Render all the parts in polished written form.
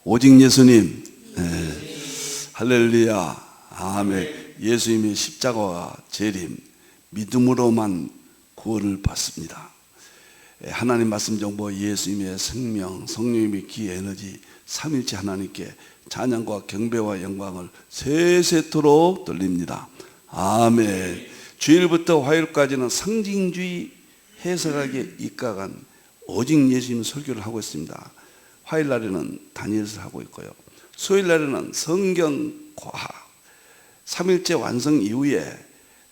오직 예수님. 네. 할렐루야. 아멘. 예수님의 십자가와 재림, 믿음으로만 구원을 받습니다. 하나님 말씀 정보, 예수님의 생명, 성령님의 기 에너지, 삼일체 하나님께 찬양과 경배와 영광을 세세토록 돌립니다. 아멘. 주일부터 화요일까지는 상징주의 해석하기에 입각한 오직 예수님 설교를 하고 있습니다. 화요일 날에는 다니엘서를 하고 있고요. 수요일 날에는 성경 과학, 삼일체 완성 이후에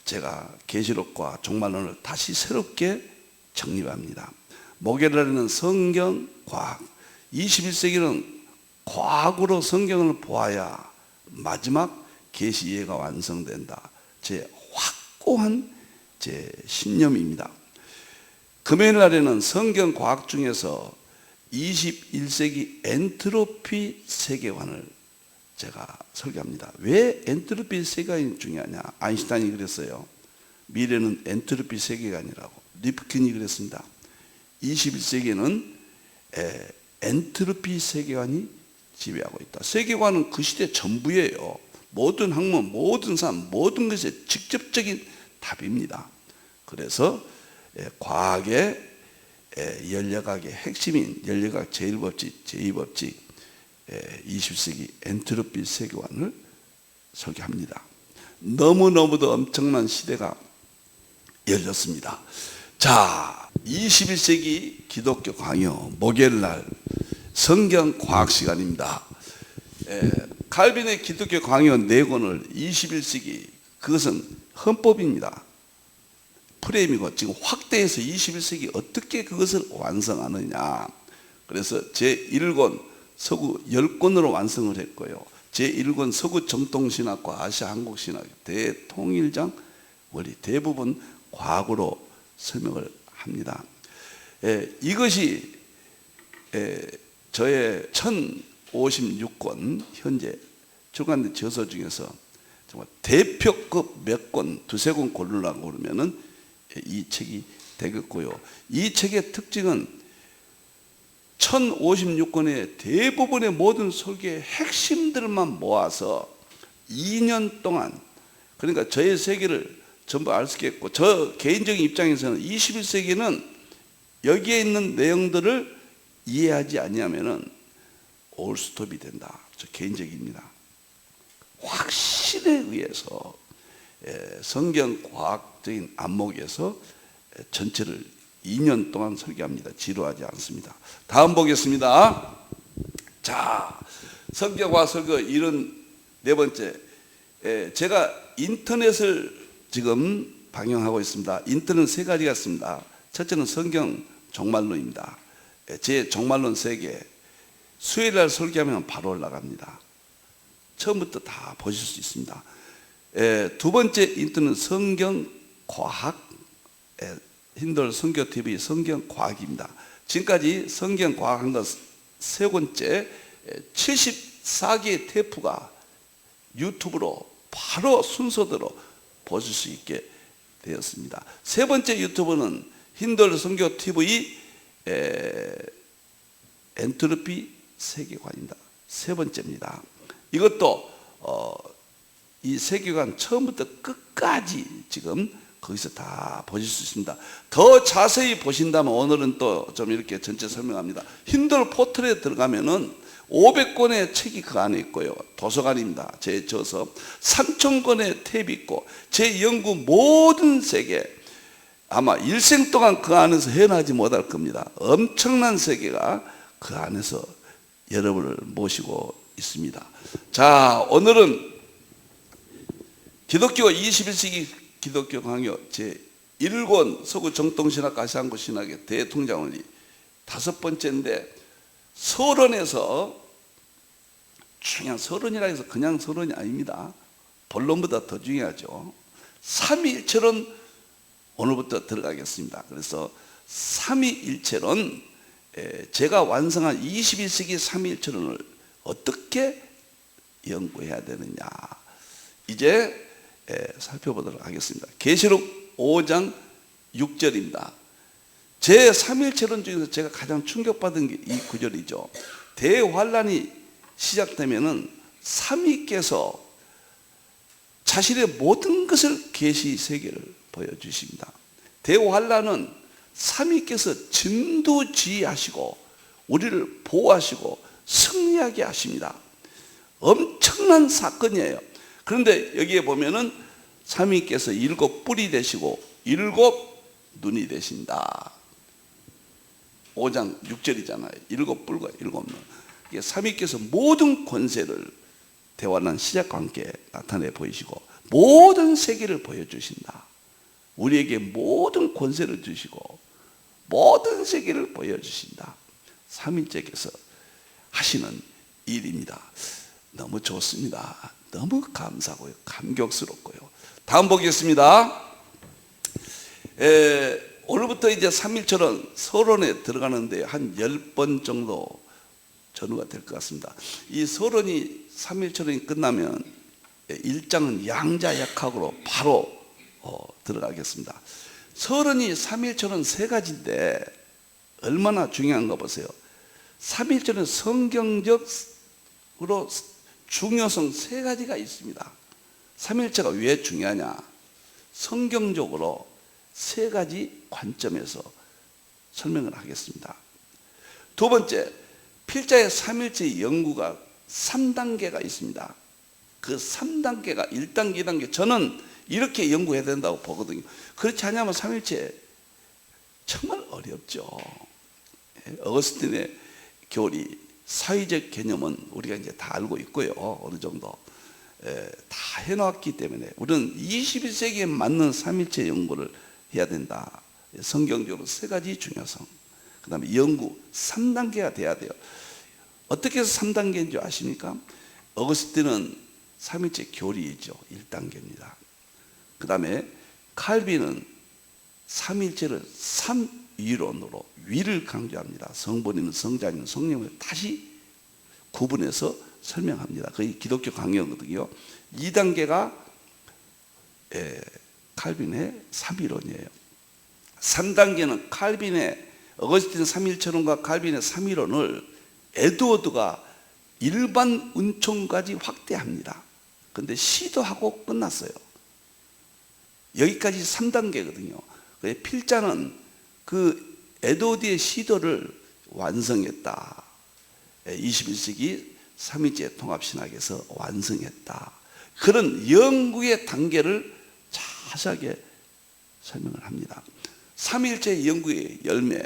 제가 계시록과 종말론을 다시 새롭게 정립합니다. 목요일 날에는 성경 과학, 21세기는 과학으로 성경을 보아야 마지막 계시 이해가 완성된다. 제 확고한 제 신념입니다. 금요일 날에는 성경 과학 중에서 21세기 엔트로피 세계관을 제가 설계합니다. 왜 엔트로피 세계관이 중요하냐? 아인슈타인이 그랬어요. 미래는 엔트로피 세계관이라고. 리프킨이 그랬습니다. 21세기에는 엔트로피 세계관이 지배하고 있다. 세계관은 그 시대 전부예요. 모든 학문, 모든 삶, 모든 것의 직접적인 답입니다. 그래서 과학의 연력학의 핵심인 연력학 제1법칙, 제2법칙, 20세기 엔트로피 세계관을 설계합니다. 너무너무도 엄청난 시대가 열렸습니다. 자, 21세기 기독교 강요 목요일날 성경 과학 시간입니다. 칼빈의 기독교 강요 4권을 21세기, 그것은 헌법입니다. 프레임이고 지금 확대해서 21세기 어떻게 그것을 완성하느냐. 그래서 제1권 서구 10권으로 완성을 했고요. 제1권 서구 정통신학과 아시아 한국신학 대통일장 원리 대부분 과학으로 설명을 합니다. 이것이 저의 1056권 현재 출간된 저서 중에서 정말 대표급 몇 권, 두세 권 고르려고 그러면은 이 책이 되겠고요. 이 책의 특징은 1056권의 대부분의 모든 설교의 핵심들만 모아서 2년 동안, 그러니까 저의 세계를 전부 알 수 있겠고, 저 개인적인 입장에서는 21세기는 여기에 있는 내용들을 이해하지 않으면은 올스톱이 된다. 저 개인적입니다. 확신에 의해서 성경 과학적인 안목에서 전체를 2년 동안 설계합니다. 지루하지 않습니다. 다음 보겠습니다. 자, 성경과학 설교 74번째. 제가 인터넷을 지금 방영하고 있습니다. 인터넷 3가지가 있습니다. 첫째는 성경 종말론입니다. 제 종말론 3개. 수요일 날 설교하면 바로 올라갑니다. 처음부터 다 보실 수 있습니다. 두 번째 인터넷 성경 과학, 힌들 선교 TV 성경 과학입니다. 지금까지 성경 과학한 것 3번째, 74개의 테이프가 유튜브로 바로 순서대로 보실 수 있게 되었습니다. 3번째 유튜브는 힌들 선교 TV 엔트로피 세계관입니다. 3번째입니다. 이것도 이 세계관 처음부터 끝까지 지금 거기서 다 보실 수 있습니다. 더 자세히 보신다면 오늘은 또 좀 이렇게 전체 설명합니다. 힌들 포털에 들어가면은 500권의 책이 그 안에 있고요. 도서관입니다. 제 저서 3000권의 탭이 있고 제 연구 모든 세계, 아마 일생 동안 그 안에서 헤어나지 못할 겁니다. 엄청난 세계가 그 안에서 여러분을 모시고 있습니다. 자, 오늘은 기독교 21세기 기독교 강요 제1권 서구 정통신학 아시아 한국신학의 대통장원리 5번째인데, 서론에서 중요한, 서론이라 해서 그냥 서론이 아닙니다. 본론보다 더 중요하죠. 삼위일체론 오늘부터 들어가겠습니다. 그래서 삼위일체론, 제가 완성한 21세기 삼위일체론을 어떻게 연구해야 되느냐, 이제 살펴보도록 하겠습니다. 계시록 5장 6절입니다. 제 삼위일체론 중에서 제가 가장 충격받은 게 이 구절이죠. 대환란이 시작되면은 삼위께서 자신의 모든 것을 계시 세계를 보여주십니다. 대환란은 삼위께서 진두지휘하시고 우리를 보호하시고 승리하게 하십니다. 엄청난 사건이에요. 그런데 여기에 보면은 삼위께서 일곱 뿔이 되시고 일곱 눈이 되신다. 5장 6절이잖아요. 일곱 뿔과 일곱 눈. 이게 삼위께서 모든 권세를 대환란 시작과 함께 나타내 보이시고 모든 세계를 보여주신다. 우리에게 모든 권세를 주시고 모든 세계를 보여주신다. 삼위째께서 하시는 일입니다. 너무 좋습니다. 너무 감사하고요. 감격스럽고요. 다음 보겠습니다. 오늘부터 이제 3일철은 서론에 들어가는데 한 10번 정도 전후가 될 것 같습니다. 이 서론이 3일철이 끝나면 1장은 양자역학으로 바로 들어가겠습니다. 서론이 3일철은 세 가지인데 얼마나 중요한가 보세요. 3일철은 성경적으로 중요성 세 가지가 있습니다. 3일체가 왜 중요하냐? 성경적으로 세 가지 관점에서 설명을 하겠습니다. 두 번째, 필자의 3일체 연구가 3단계가 있습니다. 그 3단계가 1단계, 2단계, 저는 이렇게 연구해야 된다고 보거든요. 그렇지 않으면 3일체 정말 어렵죠. 어거스틴의 교리, 사회적 개념은 우리가 이제 다 알고 있고요. 어느 정도 다 해놓았기 때문에 우리는 21세기에 맞는 3일체 연구를 해야 된다. 성경적으로 세 가지 중요성, 그 다음에 연구 3단계가 돼야 돼요. 어떻게 해서 3단계인 줄 아십니까? 어거스틴은 3일체 교리이죠. 1단계입니다. 그 다음에 칼빈은 3일체를 3위론으로 위를 강조합니다. 성본이는 성자는 성령을 다시 구분해서 설명합니다. 거의 기독교 강요거든요. 2단계가 칼빈의 3위론이에요. 3단계는 칼빈의 어거스틴 3일체론과 칼빈의 3위론을 에드워드가 일반 은총까지 확대합니다. 그런데 시도하고 끝났어요. 여기까지 3단계거든요. 필자는 그 에드워드의 시도를 완성했다. 21세기 3위째 통합신학에서 완성했다. 그런 연구의 단계를 자세하게 설명을 합니다. 3일째 연구의 열매.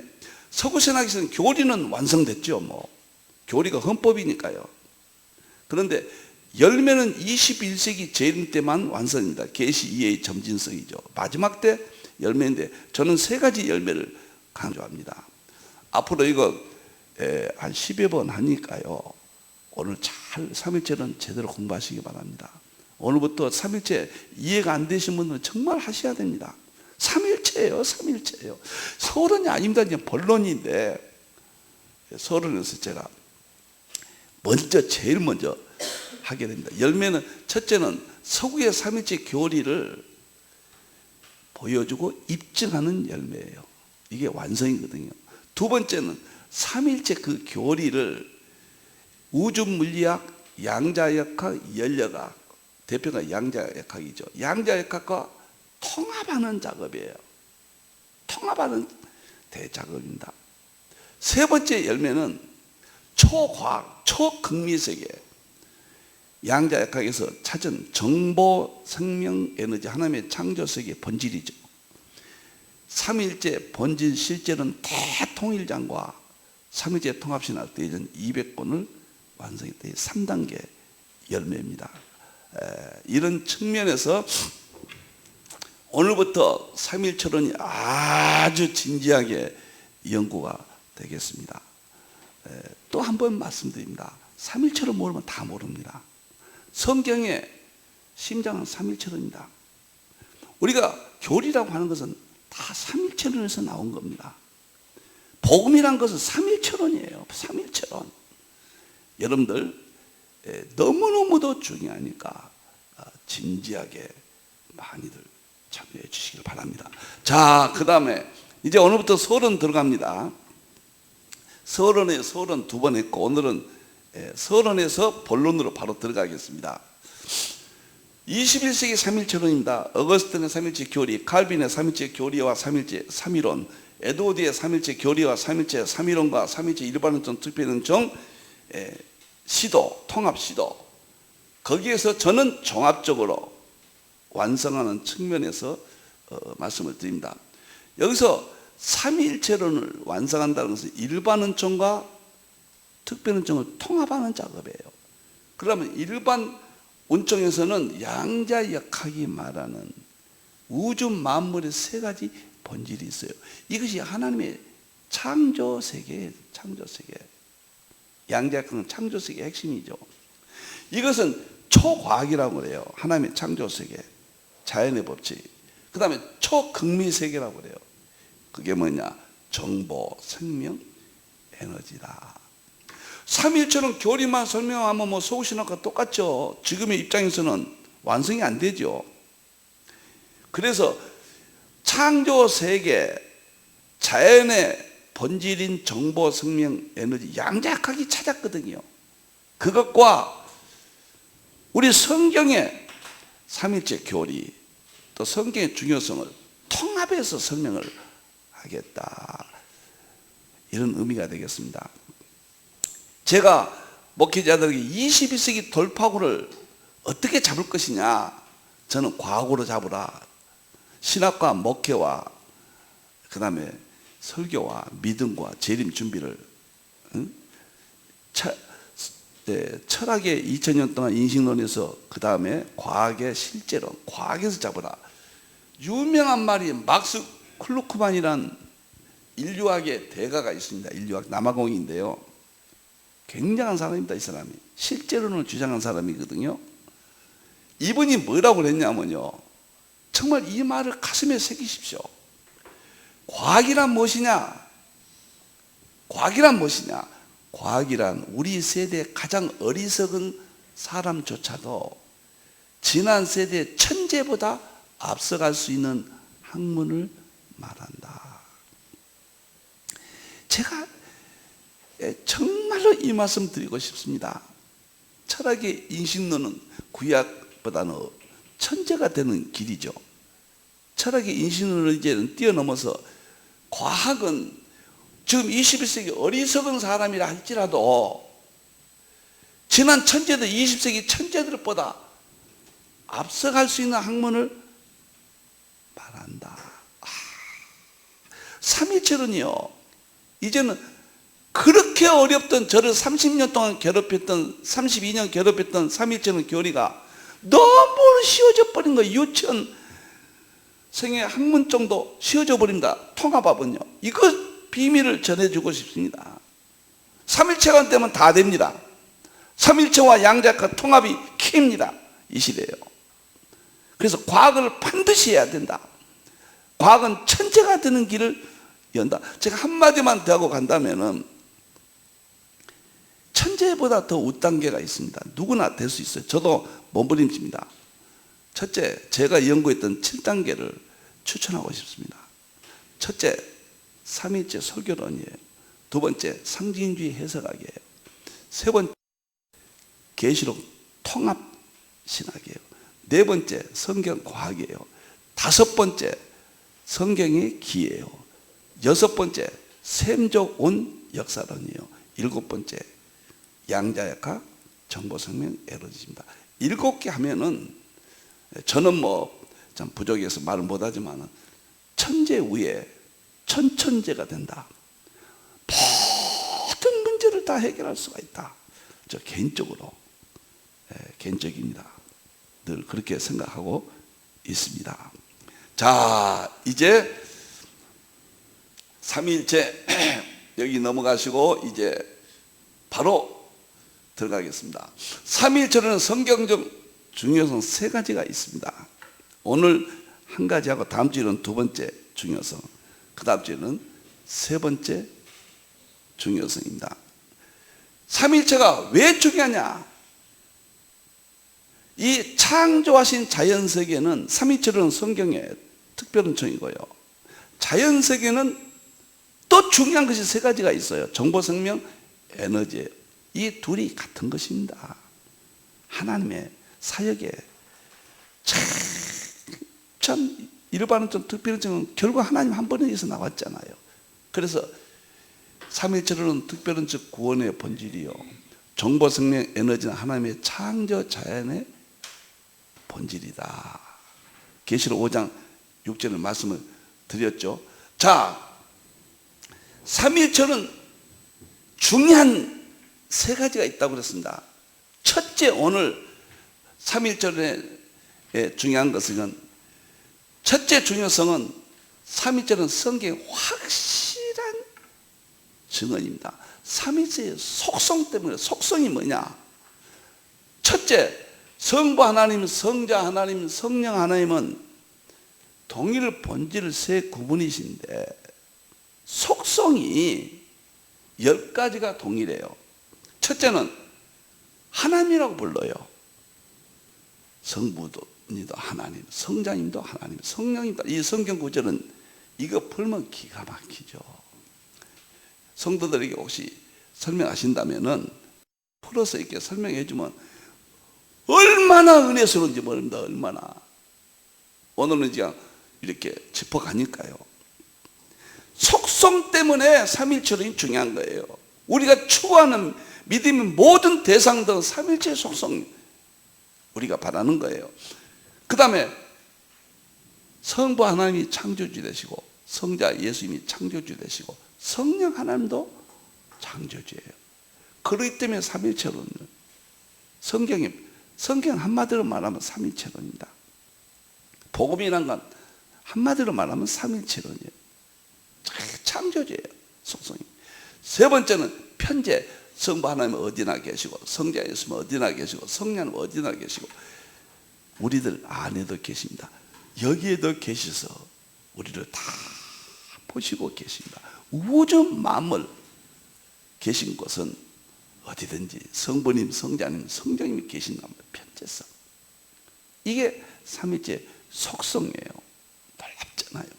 서구신학에서는 교리는 완성됐죠. 교리가 헌법이니까요. 그런데 열매는 21세기 재림 때만 완성입니다. 계시 2의 점진성이죠. 마지막 때 열매인데 저는 세 가지 열매를 강조합니다. 앞으로 이거 한 10여 번 하니까요. 오늘 잘 3일째는 제대로 공부하시기 바랍니다. 오늘부터 3일째 이해가 안 되신 분들은 정말 하셔야 됩니다. 3일째예요. 3일째예요. 서론이 아닙니다. 이제 본론인데 서론에서 제가 제일 먼저 하게 됩니다. 열매는 첫째는 서구의 3일째 교리를 보여주고 입증하는 열매예요. 이게 완성이거든요. 두 번째는 3일째 그 교리를 우주물리학, 양자역학, 연력학, 대표가 양자역학이죠. 양자역학과 통합하는 작업이에요. 통합하는 대작업입니다. 세 번째 열매는 초과학, 초극미세계, 양자역학에서 찾은 정보, 생명, 에너지, 하나님의 창조세계 본질이죠. 3일째 본질 실제는 대통일장과 3일째 통합신학 대전 200권을 완성했던 3단계 열매입니다. 이런 측면에서 오늘부터 3일철론이 아주 진지하게 연구가 되겠습니다. 또 한 번 말씀드립니다. 3일철론 모르면 다 모릅니다. 성경의 심장은 3일철론입니다. 우리가 교리라고 하는 것은 다 3일철론에서 나온 겁니다. 복음이란 것은 3일철론이에요. 3일철론. 여러분들 너무너무도 중요하니까 진지하게 많이들 참여해 주시길 바랍니다. 자, 그 다음에 이제 오늘부터 서론 들어갑니다. 서론에 서론 두 번 했고 오늘은 서론에서 본론으로 바로 들어가겠습니다. 21세기 삼일체론입니다. 어거스틴의 삼일체 교리, 칼빈의 삼일체 교리와 삼일체 삼이론, 에드워드의 삼일체 교리와 삼일체 삼이론과 삼일체 일반론적 특별론적 시도, 통합 시도, 거기에서 저는 종합적으로 완성하는 측면에서 말씀을 드립니다. 여기서 삼위일체론을 완성한다는 것은 일반론청과 특별론청을 통합하는 작업이에요. 그러면 일반 운총에서는 양자역학이 말하는 우주 만물의 세 가지 본질이 있어요. 이것이 하나님의 창조세계예요. 창조세계. 양자역학은 창조세계의 핵심이죠. 이것은 초과학이라고 그래요. 하나님의 창조세계, 자연의 법칙. 그 다음에 초극미세계라고 그래요. 그게 뭐냐? 정보, 생명, 에너지다. 삼일체론 교리만 설명하면 뭐 속신학과 똑같죠. 지금의 입장에서는 완성이 안 되죠. 그래서 창조세계, 자연의 본질인 정보, 생명, 에너지 양자역학이 찾았거든요. 그것과 우리 성경의 삼일체 교리, 또 성경의 중요성을 통합해서 설명을 하겠다, 이런 의미가 되겠습니다. 제가 목회자들에게 21세기 돌파구를 어떻게 잡을 것이냐, 저는 과학으로 잡으라. 신학과 목회와 그 다음에 설교와 믿음과 재림 준비를, 철학의 2000년 동안 인식론에서 그 다음에 과학의 실제론, 과학에서 잡으라. 유명한 말이 막스 클루크만이란 인류학의 대가가 있습니다. 인류학 남아공인데요. 굉장한 사람입니다. 이 사람이 실제론을 주장한 사람이거든요. 이분이 뭐라고 그랬냐면요, 정말 이 말을 가슴에 새기십시오. 과학이란 무엇이냐? 과학이란 무엇이냐? 과학이란 우리 세대 가장 어리석은 사람조차도 지난 세대 천재보다 앞서갈 수 있는 학문을 말한다. 제가 정말로 이 말씀 드리고 싶습니다. 철학의 인식론은 구약보다는 천재가 되는 길이죠. 철학의 인식론을 이제는 뛰어넘어서 과학은 지금 21세기 어리석은 사람이라 할지라도 지난 천재들, 20세기 천재들보다 앞서갈 수 있는 학문을 말한다. 삼위체론이요, 이제는 그렇게 어렵던, 저를 30년 동안 괴롭혔던, 32년 괴롭혔던 삼위체론 교리가 너무 쉬워져 버린 거예요. 유치원 생의 학문 정도 쉬워져 버린다. 통합합은요, 이거 비밀을 전해주고 싶습니다. 삼일체관 때문에 다 됩니다. 삼일체와 양자역학 통합이 키입니다. 이 시대에요. 그래서 과학을 반드시 해야 된다. 과학은 천재가 되는 길을 연다. 제가 한마디만 더 하고 간다면은, 천재보다 더 윗단계가 있습니다. 누구나 될 수 있어요. 저도 몸부림칩니다. 첫째, 제가 연구했던 7단계를 추천하고 싶습니다. 첫째, 삼일체 설교론이에요. 두 번째, 상징주의 해석학이에요. 세 번째, 계시록 통합 신학이에요. 네 번째, 성경 과학이에요. 다섯 번째, 성경의 기예요. 여섯 번째, 샘족온 역사론이에요. 일곱 번째, 양자역학, 정보생명, 에너지입니다. 7개 하면은, 저는 뭐 참 부족해서 말을 못하지만 천재 위에 천천재가 된다. 모든 문제를 다 해결할 수가 있다. 저 개인적으로, 개인적입니다. 늘 그렇게 생각하고 있습니다. 자, 이제 삼위일체 여기 넘어가시고 이제 바로 들어가겠습니다. 삼위일체로는 성경적 중요성 세 가지가 있습니다. 오늘 한 가지하고 다음 주에는 두 번째 중요성, 그 다음 주에는 세 번째 중요성입니다. 삼위일체가 왜 중요하냐? 이 창조하신 자연세계는, 삼위일체로는 성경의 특별은총이고요, 자연세계는 또 중요한 것이 세 가지가 있어요. 정보, 생명, 에너지예요. 이 둘이 같은 것입니다. 하나님의 사역에 참 일반은 좀 특별한 점은 결국 하나님 한 번에서 나왔잖아요. 그래서 삼일체로는 특별한 즉 구원의 본질이요, 정보, 생명, 에너지는 하나님의 창조 자연의 본질이다. 계시록 5장 6절의 말씀을 드렸죠. 자, 삼일체는 중요한 세 가지가 있다고 그랬습니다. 첫째, 오늘 삼일절의 중요한 것은, 첫째 중요성은 삼일절은 성경의 확실한 증언입니다. 삼일체의 속성 때문에. 속성이 뭐냐? 첫째, 성부 하나님, 성자 하나님, 성령 하나님은 동일 본질 세 구분이신데 속성이 10가지가 동일해요. 첫째는 하나님이라고 불러요. 성부도 하나님, 성자님도 하나님, 성령님도. 이 성경 구절은 이거 풀면 기가 막히죠. 성도들에게 혹시 설명하신다면은 풀어서 이렇게 설명해 주면 얼마나 은혜스러운지 모릅니다. 얼마나. 오늘은 그냥 이렇게 짚어가니까요. 속성 때문에 삼일체론이 중요한 거예요. 우리가 추구하는 믿음의 모든 대상들은 삼일체의 속성 우리가 바라는 거예요. 그 다음에 성부 하나님이 창조주 되시고, 성자 예수님이 창조주 되시고, 성령 하나님도 창조주예요. 그렇기 때문에 삼일체론은 성경 한마디로 말하면 삼일체론입니다. 복음이란 건 한마디로 말하면 삼일체론이에요. 창조주예요, 속성이. 세 번째는 편재. 성부 하나님은 어디나 계시고, 성자 예수님은 어디나 계시고, 성령은 어디나 계시고, 우리들 안에도 계십니다. 여기에도 계셔서 우리를 다 보시고 계십니다. 우주 만물 계신 곳은 어디든지 성부님, 성자님, 성령님이 계신다면 편재성. 이게 삼위째 속성이에요. 놀랍잖아요.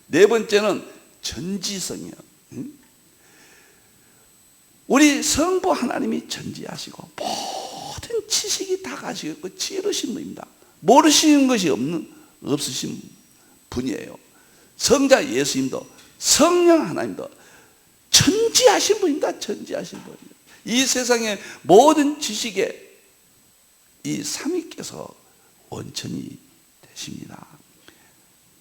네 번째는 전지성이에요. 우리 성부 하나님이 전지하시고 모든 지식이 다 가시고 지혜로우신 분입니다. 모르시는 것이 없으신 분이에요. 성자 예수님도 성령 하나님도 전지하신 분입니다. 전지하신 분. 이 세상의 모든 지식에 이 삼위께서 원천이 되십니다.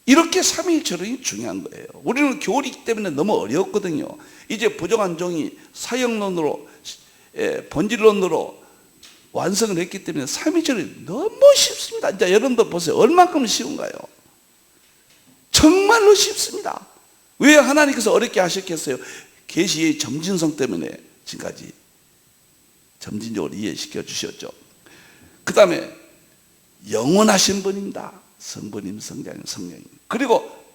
이렇게 삼위일체론이 중요한 거예요. 우리는 교리이기 때문에 너무 어려웠거든요. 이제 부정한 종이 사형론으로, 본질론으로 완성을 했기 때문에 삼위일체론이 너무 쉽습니다. 이제 여러분들 보세요. 얼마큼 쉬운가요? 정말로 쉽습니다. 왜 하나님께서 어렵게 하셨겠어요? 계시의 점진성 때문에 지금까지 점진적으로 이해시켜 주셨죠. 그 다음에 영원하신 분입니다. 성부님, 성자님, 성령님. 그리고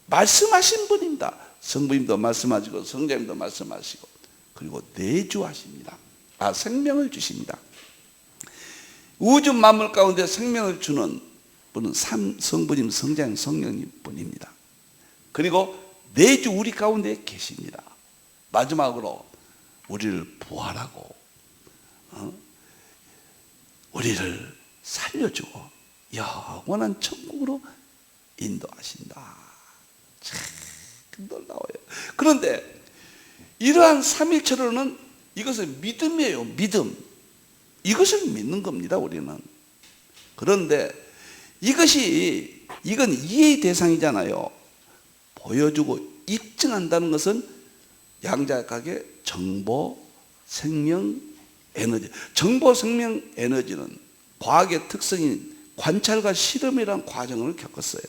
말씀하신 분입니다. 성부님도 말씀하시고 성자님도 말씀하시고, 그리고 내주하십니다. 생명을 주십니다. 우주 만물 가운데 생명을 주는 분은 성부님, 성자님, 성령님 뿐입니다. 그리고 내주 우리 가운데 계십니다. 마지막으로 우리를 부활하고 우리를 살려주고 영원한 천국으로 인도하신다. 참 놀라워요. 그런데 이러한 삼일체로는 이것은 믿음이에요. 믿음. 이것을 믿는 겁니다. 우리는. 그런데 이건 이해의 대상이잖아요. 보여주고 입증한다는 것은 양자역학의 정보, 생명, 에너지. 정보, 생명, 에너지는 과학의 특성인 관찰과 실험이라는 과정을 겪었어요.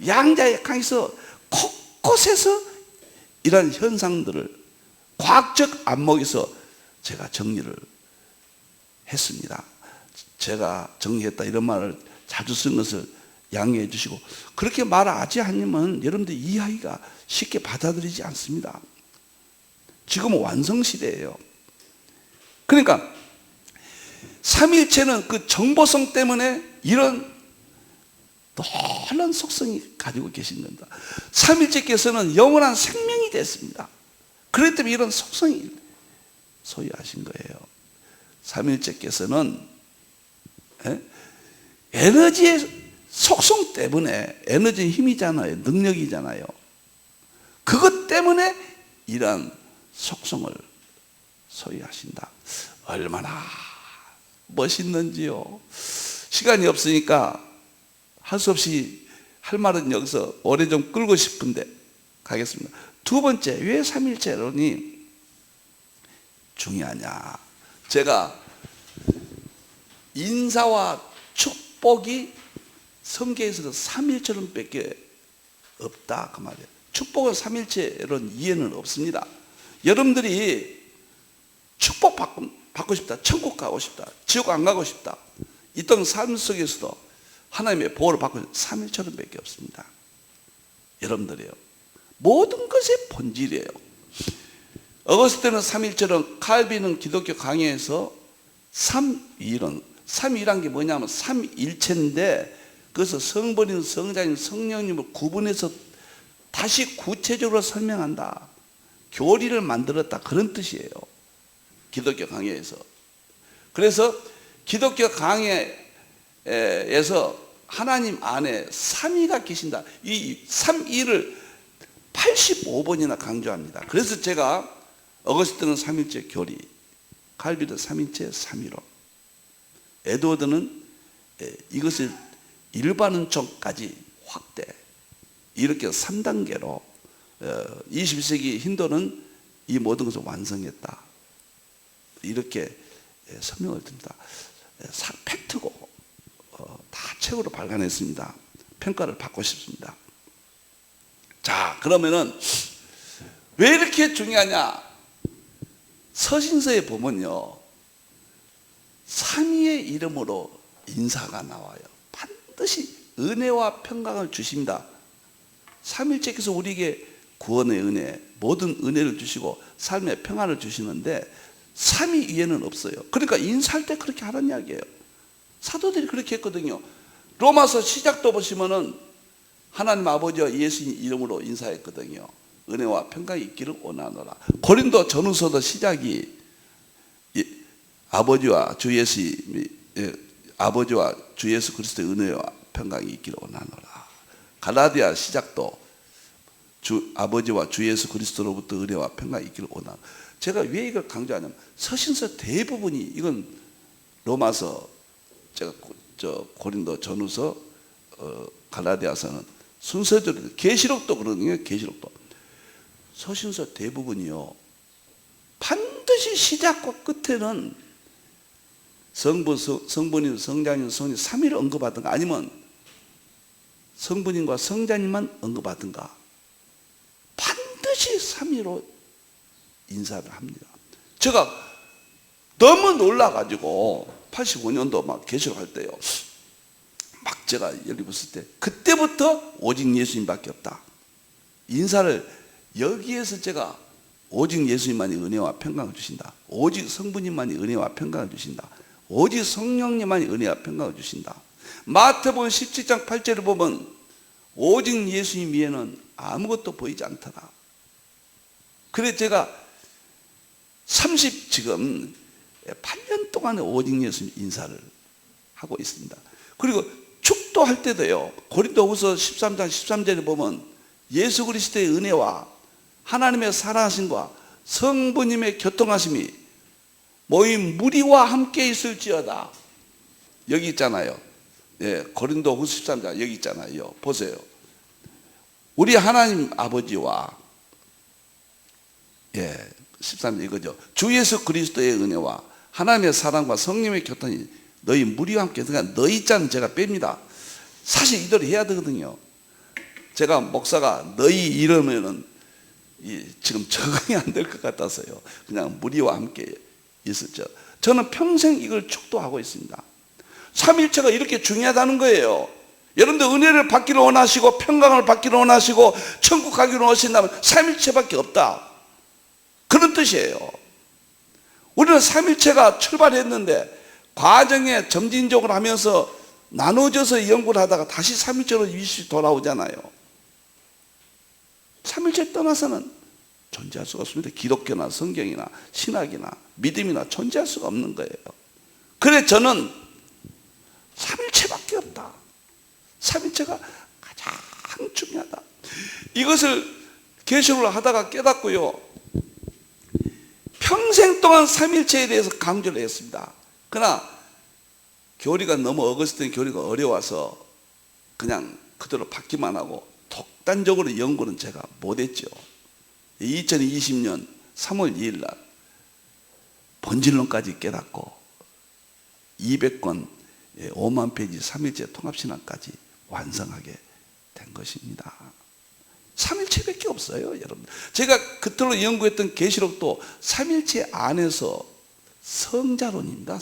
양자역학에서 곳곳에서 이런 현상들을 과학적 안목에서 제가 정리를 했습니다. 제가 정리했다 이런 말을 자주 쓰는 것을 양해해 주시고, 그렇게 말하지 않으면 여러분들 이해하기가 쉽게 받아들이지 않습니다. 지금은 완성시대예요. 그러니까 삼일체는 그 정보성 때문에 이런 놀라운 속성이 가지고 계신 겁니다. 삼일체께서는 영원한 생명이 됐습니다. 그렇기 때문에 이런 속성이 소유하신 거예요. 삼위일체께서는 에너지의 속성 때문에, 에너지는 힘이잖아요. 능력이잖아요. 그것 때문에 이러한 속성을 소유하신다. 얼마나 멋있는지요. 시간이 없으니까 할 수 없이 할 말은 여기서 오래 좀 끌고 싶은데 가겠습니다. 두 번째, 왜 삼위일체론이 중요하냐. 제가 인사와 축복이 성경에서는 삼위일체론 밖에 없다 그 말이에요. 축복은 삼위일체론 이해는 없습니다. 여러분들이 축복 받고 싶다, 천국 가고 싶다, 지옥 안 가고 싶다, 이 땅 삶 속에서도 하나님의 보호를 받고 싶다, 삼위일체론 밖에 없습니다. 여러분들이요, 모든 것의 본질이에요. 어거스틴은 삼위일체론, 칼빈은 기독교 강해에서 삼위론, 삼위란 게 뭐냐면 삼일체인데, 그래서 성부님, 성자님, 성령님을 구분해서 다시 구체적으로 설명한다, 교리를 만들었다, 그런 뜻이에요. 기독교 강해에서. 그래서 기독교 강해에서 하나님 안에 삼위가 계신다, 이 삼위를 85번이나 강조합니다. 그래서 제가 어거스틴은 삼일체 교리, 칼빈은 삼일체 삼위론, 에드워드는 이것을 일반론까지 확대, 이렇게 3단계로 21세기 힌두는 이 모든 것을 완성했다, 이렇게 설명을 듭니다. 팩트고 다 책으로 발간했습니다. 평가를 받고 싶습니다. 자, 그러면은 왜 이렇게 중요하냐. 서신서에 보면요, 삼위의 이름으로 인사가 나와요. 반드시 은혜와 평강을 주십니다. 삼위일체께서 우리에게 구원의 은혜, 모든 은혜를 주시고 삶의 평안을 주시는데 삼위 위에는 없어요. 그러니까 인사할 때 그렇게 하라는 이야기예요. 사도들이 그렇게 했거든요. 로마서 시작도 보시면은 하나님 아버지와 예수님 이름으로 인사했거든요. 은혜와 평강이 있기를 원하노라. 고린도 전후서도 시작이 아버지와 주 예수 그리스도의 은혜와 평강이 있기를 원하노라. 갈라디아 시작도 아버지와 주 예수 그리스도로부터 은혜와 평강이 있기를 원하노라. 제가 왜 이걸 강조하냐면 서신서 대부분이, 이건 로마서, 제가 고린도 전후서, 갈라디아서는 순서대로, 계시록도 그러거든요. 계시록도 서신서 대부분이요, 반드시 시작과 끝에는 성부님, 성자님, 성령 삼위를 언급하든가, 아니면 성부님과 성자님만 언급하든가, 반드시 삼위로 인사를 합니다. 제가 너무 놀라가지고 85년도 막 계시록 할 때요, 막 제가 열리 붙을 때, 그때부터 오직 예수님밖에 없다, 인사를 여기에서 제가 오직 예수님만이 은혜와 평강을 주신다, 오직 성부님만이 은혜와 평강을 주신다, 오직 성령님만이 은혜와 평강을 주신다. 마태복음 17장 8절을 보면 오직 예수님 위에는 아무것도 보이지 않더라. 그래 제가 지금 8년 동안에 오직 예수님 인사를 하고 있습니다. 그리고 축도할 때도요, 고린도후서 13장 13절에 보면 예수 그리스도의 은혜와 하나님의 사랑하심과 성부님의 교통하심이 모인 무리와 함께 있을지어다. 여기 있잖아요. 고린도후서 13장 여기 있잖아요. 보세요. 우리 하나님 아버지와 13절 이거죠. 주 예수 그리스도의 은혜와 하나님의 사랑과 성령의 교통이 너희 무리와 함께, 그러니까 너희 자는 제가 뺍니다. 사실 이대로 해야 되거든요. 제가 목사가 너희 이러면은 지금 적응이 안 될 것 같아서요, 그냥 무리와 함께 있었죠. 저는 평생 이걸 축도하고 있습니다. 삼위일체가 이렇게 중요하다는 거예요. 여러분들 은혜를 받기를 원하시고 평강을 받기를 원하시고 천국 가기를 원하신다면 삼위일체밖에 없다, 그런 뜻이에요. 우리는 삼위일체가 출발했는데 과정에 점진적으로 하면서 나눠져서 연구를 하다가 다시 삼위일체로 돌아오잖아요. 삼위일체 떠나서는 존재할 수가 없습니다. 기독교나 성경이나 신학이나 믿음이나 존재할 수가 없는 거예요. 그래 저는 삼일체밖에 없다. 삼일체가 가장 중요하다. 이것을 계시록을 하다가 깨닫고요, 평생 동안 삼일체에 대해서 강조를 했습니다. 그러나 교리가 너무 어거스틴 교리가 어려워서 그냥 그대로 받기만 하고 독단적으로 연구는 제가 못했죠. 2020년 3월 2일 날 본질론까지 깨닫고 200권 5만 페이지 삼일체 통합신앙까지 완성하게 된 것입니다. 삼일체밖에 없어요, 여러분. 제가 그토록 연구했던 계시록도 삼일체 안에서 성자론입니다.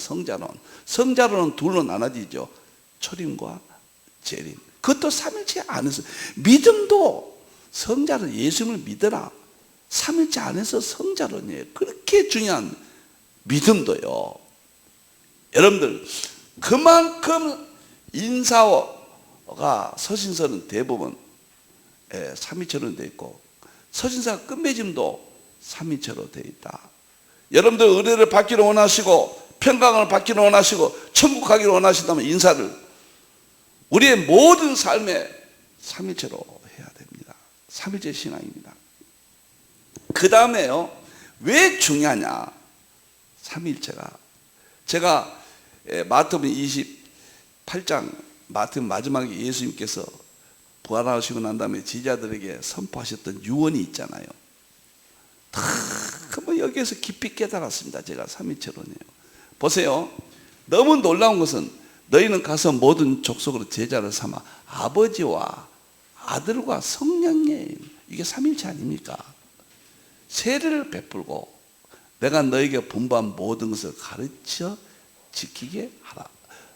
성자론은 둘로 나눠지죠. 초림과 재림. 그것도 삼일체 안에서. 믿음도 성자론, 예수님을 믿어라, 삼일체 안에서 성자론이에요. 그렇게 중요한 믿음도요, 여러분들, 그만큼 인사가 서신서는 대부분 삼위체로 되어 있고 서신서 끝맺음도 삼위체로 되어 있다. 여러분들 의뢰를 받기를 원하시고 평강을 받기를 원하시고 천국 가기를 원하신다면 인사를 우리의 모든 삶에 삼위체로 해야 됩니다. 삼위체 신앙입니다. 그 다음에요, 왜 중요하냐, 삼위일체가. 제가 마태복음 28장 마태복음 마지막에 예수님께서 부활하시고 난 다음에 제자들에게 선포하셨던 유언이 있잖아요. 다 여기에서 깊이 깨달았습니다. 제가 삼위체론이에요. 보세요, 너무 놀라운 것은 너희는 가서 모든 족속으로 제자를 삼아 아버지와 아들과 성령님, 이게 삼위일체 아닙니까? 세례를 베풀고 내가 너에게 분부한 모든 것을 가르쳐 지키게 하라.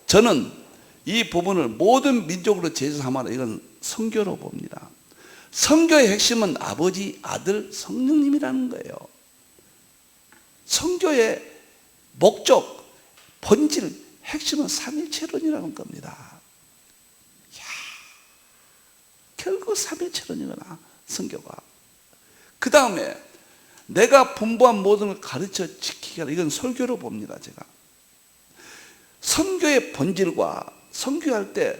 저는 이 부분을 모든 민족으로 제자 삼아라, 이건 성교로 봅니다. 성교의 핵심은 아버지, 아들, 성령님이라는 거예요. 성교의 목적, 본질, 핵심은 삼일체론이라는 겁니다. 이야, 결국 삼일체론이구나, 성교가. 그 다음에 내가 분부한 모든 걸 가르쳐 지키게 하라, 이건 설교로 봅니다. 제가 선교의 본질과 선교할 때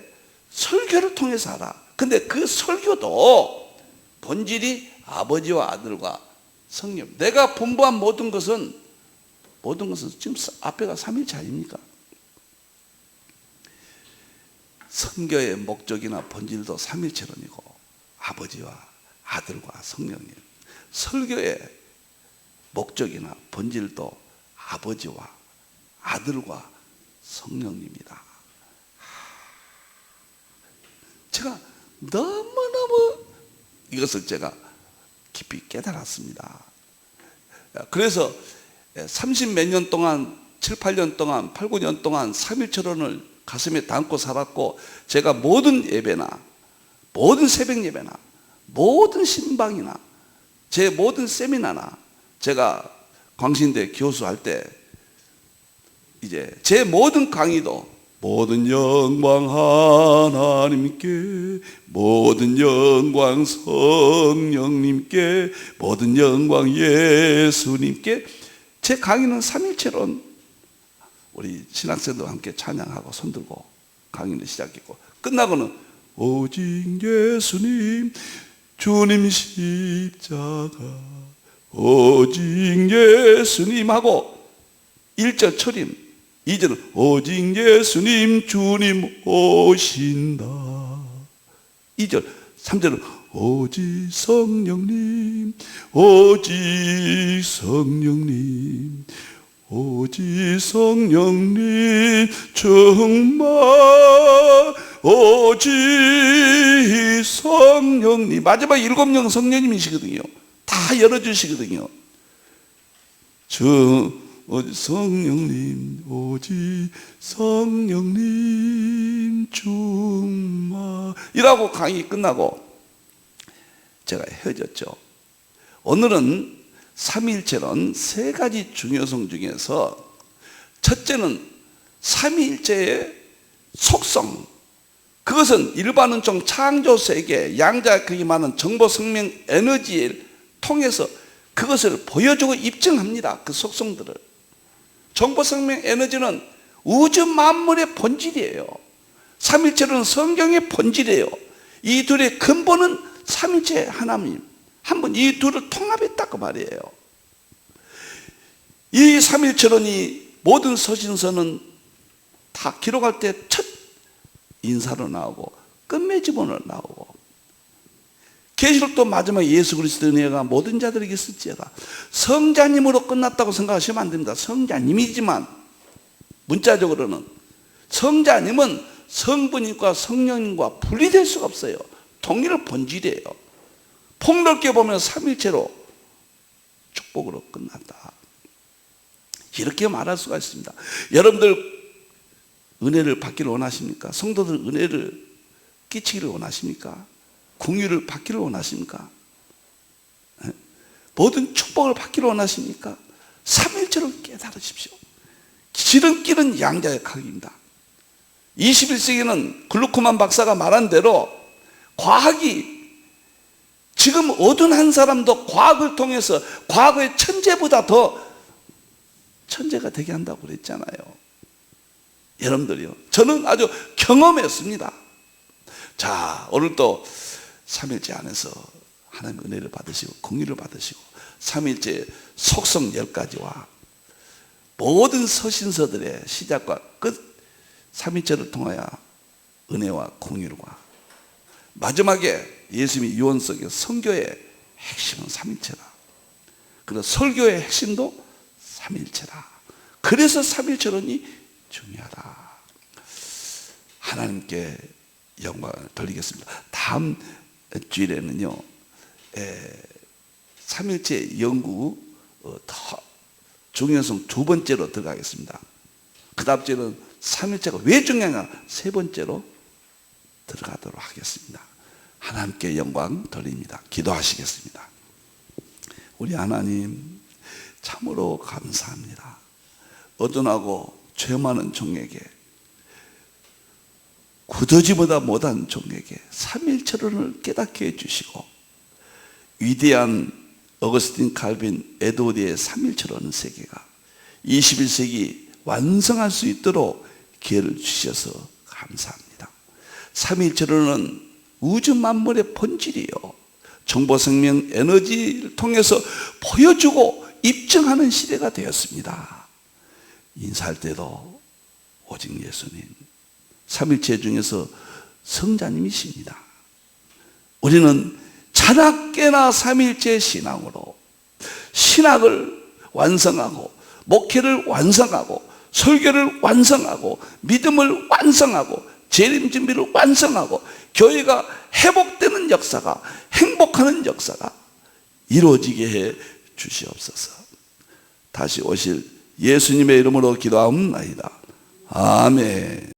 설교를 통해서 하라. 근데 그 설교도 본질이 아버지와 아들과 성령, 내가 분부한 모든 것은 지금 앞에가 삼일체 아닙니까? 선교의 목적이나 본질도 삼일체론이고 아버지와 아들과 성령님, 설교의 목적이나 본질도 아버지와 아들과 성령님이다. 제가 너무너무 이것을 제가 깊이 깨달았습니다. 그래서 30몇 년 동안, 7, 8년 동안, 8, 9년 동안 삼일체론을 가슴에 담고 살았고, 제가 모든 예배나 모든 새벽 예배나 모든 신방이나 제 모든 세미나나 제가 광신대 교수할 때 이제 제 모든 강의도 모든 영광 하나님께, 모든 영광 성령님께, 모든 영광 예수님께. 제 강의는 삼일체론, 우리 신학생들과 함께 찬양하고 손들고 강의를 시작했고, 끝나고는 오직 예수님, 주님 십자가, 오직 예수님 하고 1절 초림, 2절은 오직 예수님 주님 오신다, 2절, 3절은 오직 성령님, 오직 성령님, 오직 성령님 정말, 오직 성령님. 마지막 7명 성령님이시거든요. 다 열어주시거든요. 오직 성령님, 오직 성령님 정말, 이라고 강의 끝나고 제가 헤어졌죠. 오늘은 삼위일체론 3가지 중요성 중에서 첫째는 삼위일체의 속성, 그것은 일반은총 창조세계 양자 크기 많은 정보 생명 에너지를 통해서 그것을 보여주고 입증합니다. 그 속성들을. 정보생명 에너지는 우주 만물의 본질이에요. 삼일체로는 성경의 본질이에요. 이 둘의 근본은 삼일체 하나님 한 분, 이 둘을 통합했다고 말이에요. 이 삼일체론이 모든 서신서는 다 기록할 때 첫 인사로 나오고 끝맺음으로 나오고, 계시록도 마지막에 예수 그리스도의 은혜가 모든 자들에게 있을지어다. 성자님으로 끝났다고 생각하시면 안 됩니다. 성자님이지만 문자적으로는 성자님은 성부님과 성령님과 분리될 수가 없어요. 동일한 본질이에요. 폭넓게 보면 삼일체로 축복으로 끝났다, 이렇게 말할 수가 있습니다. 여러분들 은혜를 받기를 원하십니까? 성도들 은혜를 끼치기를 원하십니까? 궁유를 받기를 원하십니까? 모든 축복을 받기를 원하십니까? 삼일체를 깨달으십시오. 지름길은 양자의 각입니다. 21세기는 글루코만 박사가 말한 대로 과학이 지금 어떤 한 사람도 과학을 통해서 과거의 천재보다 더 천재가 되게 한다고 그랬잖아요. 여러분들이요, 저는 아주 경험했습니다. 자, 오늘 또 삼일째 안에서 하나님의 은혜를 받으시고 공유를 받으시고 삼일째 속성 10가지와 모든 서신서들의 시작과 끝 삼일체를 통하여 은혜와 공유와 마지막에 예수님이 유언석에 선교의 핵심은 삼일체다. 그래서 설교의 핵심도 삼일체다. 그래서 삼일체론이 중요하다. 하나님께 영광을 돌리겠습니다. 다음 주일에는요, 삼일체 연구 더 중요성 2번째로 들어가겠습니다. 그 다음 주에는 삼일체가 왜 중요하냐 3번째로 들어가도록 하겠습니다. 하나님께 영광 돌립니다. 기도하시겠습니다. 우리 하나님 참으로 감사합니다. 어둔하고 죄 많은 종에게, 구더지보다 못한 종에게 삼일체론을 깨닫게 해주시고, 위대한 어거스틴 칼빈 에드워드의 삼일체론 세계가 21세기 완성할 수 있도록 기회를 주셔서 감사합니다. 삼일체론은 우주 만물의 본질이요, 정보생명 에너지를 통해서 보여주고 입증하는 시대가 되었습니다. 인사할 때도 오직 예수님, 삼일체 중에서 성자님이십니다. 우리는 자나깨나 삼일체 신앙으로 신학을 완성하고 목회를 완성하고 설교를 완성하고 믿음을 완성하고 재림 준비를 완성하고 교회가 회복되는 역사가, 행복하는 역사가 이루어지게 해 주시옵소서. 다시 오실 예수님의 이름으로 기도하옵나이다. 아멘.